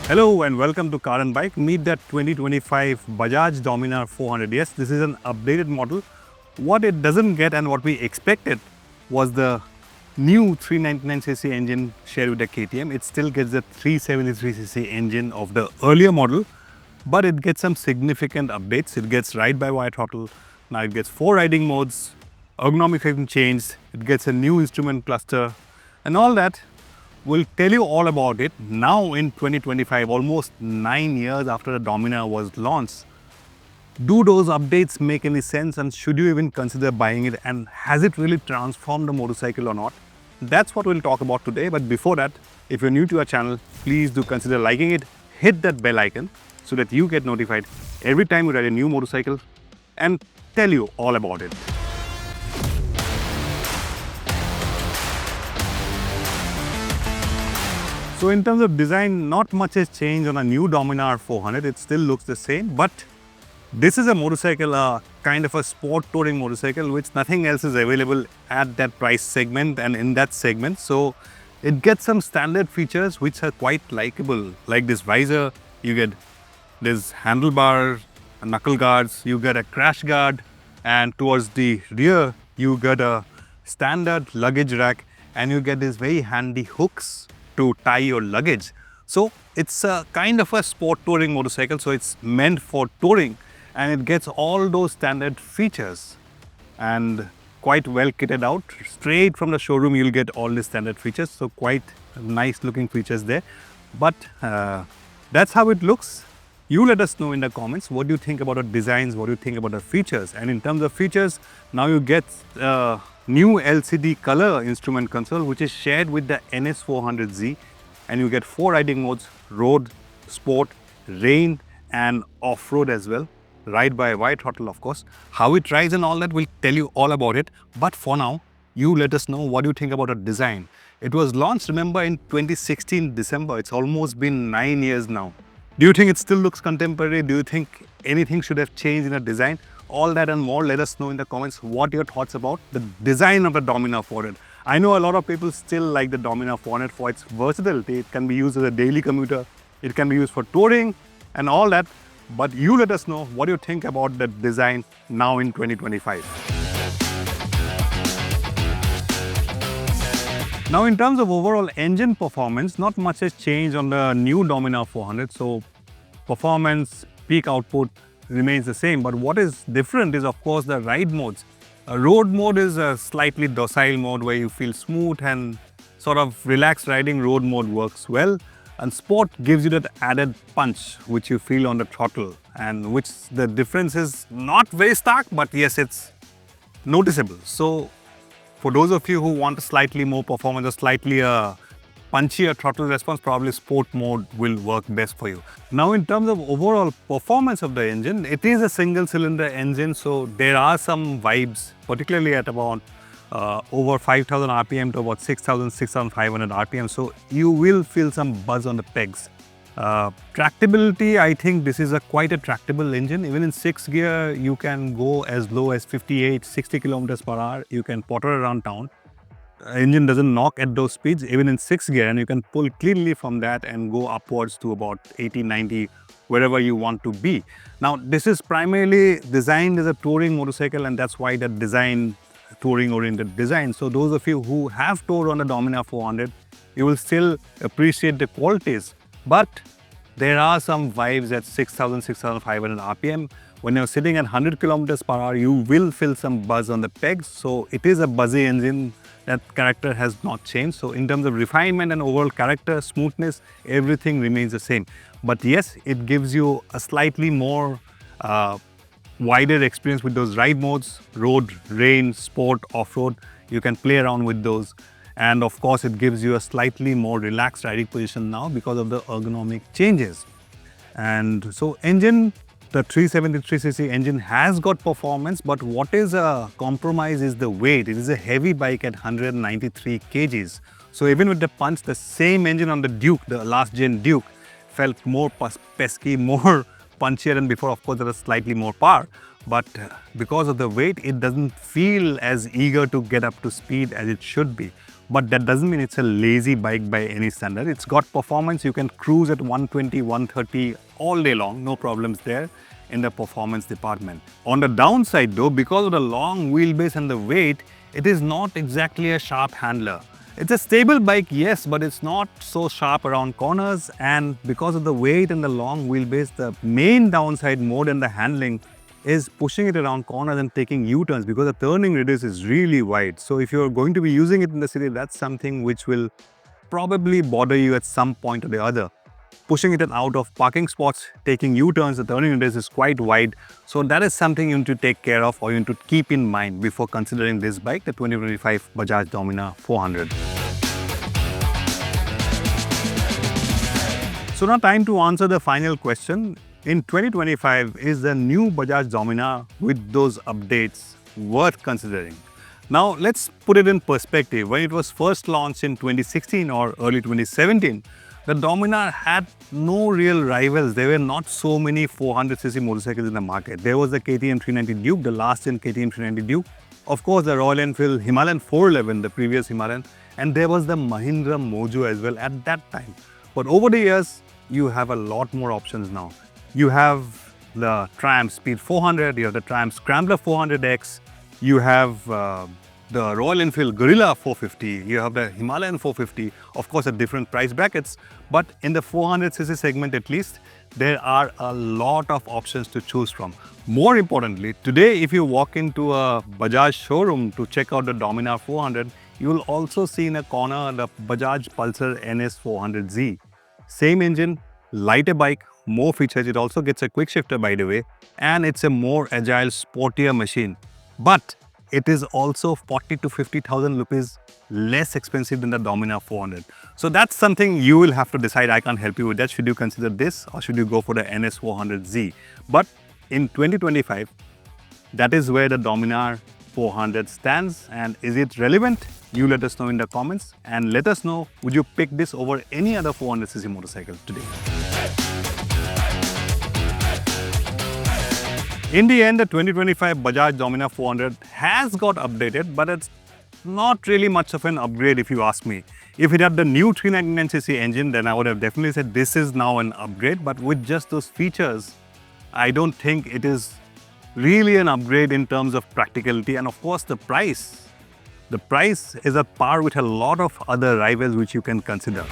Hello and welcome to Car and Bike. Meet that 2025 Bajaj Dominar 400. Yes, this is an updated model. What it doesn't get and what we expected was the new 399cc engine shared with the KTM. It still gets the 373cc engine of the earlier model, but it gets some significant updates. It gets ride-by-wire throttle. Now it gets 4 riding modes, ergonomic frame changed. It gets a new instrument cluster and all that. We'll tell you all about it now in 2025, almost 9 years after the Dominar was launched. Do those updates make any sense, and should you even consider buying it, and has it really transformed the motorcycle or not? That's what we'll talk about today. But before that, if you're new to our channel, please do consider liking it, hit that bell icon so that you get notified every time we ride a new motorcycle and tell you all about it. So in terms of design, not much has changed on a new Dominar 400. It still looks the same, but this is a motorcycle, kind of a sport touring motorcycle, which nothing else is available at that price segment and in that segment. So it gets some standard features which are quite likable, like this visor. You get this handlebar, knuckle guards, you get a crash guard, and towards the rear you get a standard luggage rack, and you get these very handy hooks to tie your luggage. So it's a kind of a sport touring motorcycle, so it's meant for touring, and it gets all those standard features and quite well kitted out. Straight from the showroom you'll get all the standard features, so quite nice looking features there. But that's how it looks. You let us know in the comments what do you think about the designs, what do you think about the features. And in terms of features, now you get new LCD color instrument console, which is shared with the NS400Z, and you get 4 riding modes: road, sport, rain and off-road as well. Ride-by-wire throttle, of course. How it rides and all that, we'll tell you all about it. But for now, you let us know what you think about the design. It was launched, remember, in 2016 December. It's almost been 9 years now. Do you think it still looks contemporary? Do you think anything should have changed in the design? All that and more, let us know in the comments what your thoughts about the design of the Dominar 400. I know a lot of people still like the Dominar 400 for its versatility. It can be used as a daily commuter, it can be used for touring and all that. But you let us know what you think about the design now in 2025. Now in terms of overall engine performance, not much has changed on the new Dominar 400. So performance, peak output remains the same. But what is different is, of course, the ride modes. A road mode is a slightly docile mode where you feel smooth and sort of relaxed riding. Road mode works well. And sport gives you that added punch which you feel on the throttle, and which the difference is not very stark, but yes, it's noticeable. So for those of you who want slightly more performance or slightly punchier throttle response, probably sport mode will work best for you. Now in terms of overall performance of the engine, it is a single cylinder engine, so there are some vibes, particularly at about over 5,000 RPM to about 6,000, 6,500 RPM. So you will feel some buzz on the pegs. Tractability, I think this is quite a tractable engine. Even in 6th gear, you can go as low as 58, 60 kilometers per hour. You can potter around town. Engine doesn't knock at those speeds, even in 6th gear, and you can pull cleanly from that and go upwards to about 80, 90, wherever you want to be. Now, this is primarily designed as a touring motorcycle, and that's why the design, touring-oriented design. So those of you who have toured on the Dominar 400, you will still appreciate the qualities. But there are some vibes at 6,000, 6,500 RPM. When you're sitting at 100 kilometers per hour, you will feel some buzz on the pegs. So it is a buzzy engine. That character has not changed. So in terms of refinement and overall character, smoothness, everything remains the same. But yes, it gives you a slightly more wider experience with those ride modes: road, rain, sport, off-road. You can play around with those. And of course, it gives you a slightly more relaxed riding position now because of the ergonomic changes. And so engine, the 373cc engine has got performance, but what is a compromise is the weight. It is a heavy bike at 193 kgs. So even with the punch, the same engine on the Duke, the last gen Duke, felt more pesky, more punchier than before. Of course, there was slightly more power, but because of the weight, it doesn't feel as eager to get up to speed as it should be. but that doesn't mean it's a lazy bike by any standard. It's got performance. You can cruise at 120, 130 all day long, no problems there in the performance department. On the downside though, because of the long wheelbase and the weight, it is not exactly a sharp handler. It's a stable bike, yes, but it's not so sharp around corners, and because of the weight and the long wheelbase, the main downside more than the handling is pushing it around corners and taking U-turns, because the turning radius is really wide. So if you're going to be using it in the city, that's something which will probably bother you at some point or the other. Pushing it out of parking spots, taking U-turns, the turning radius is quite wide. So that is something you need to take care of, or you need to keep in mind before considering this bike, the 2025 Bajaj Dominar 400. So now time to answer the final question. In 2025, is the new Bajaj Dominar with those updates worth considering? Now let's put it in perspective. When it was first launched in 2016 or early 2017, the Dominar had no real rivals. There were not so many 400cc motorcycles in the market. There was the KTM 390 Duke, the last in KTM 390 Duke. Of course, the Royal Enfield Himalayan 411, the previous Himalayan. And there was the Mahindra Mojo as well at that time. But over the years, you have a lot more options now. You have the Triumph Speed 400, you have the Triumph Scrambler 400X, you have the Royal Enfield Guerrilla 450, you have the Himalayan 450, of course at different price brackets, but in the 400cc segment at least, there are a lot of options to choose from. More importantly, today if you walk into a Bajaj showroom to check out the Dominar 400, you will also see in a corner the Bajaj Pulsar NS 400Z. Same engine, lighter bike, more features. It also gets a quick shifter, by the way, and it's a more agile, sportier machine. But it is also 40 to 50,000 rupees less expensive than the Dominar 400. So that's something you will have to decide. I can't help you with that. Should you consider this or should you go for the NS 400Z? But in 2025, that is where the Dominar 400 stands. And is it relevant? You let us know in the comments, and let us know, would you pick this over any other 400cc motorcycle today? In the end, the 2025 Bajaj Dominar 400 has got updated, but it's not really much of an upgrade if you ask me. If it had the new 399cc engine, then I would have definitely said this is now an upgrade, but with just those features, I don't think it is really an upgrade in terms of practicality, and of course the price. The price is at par with a lot of other rivals which you can consider.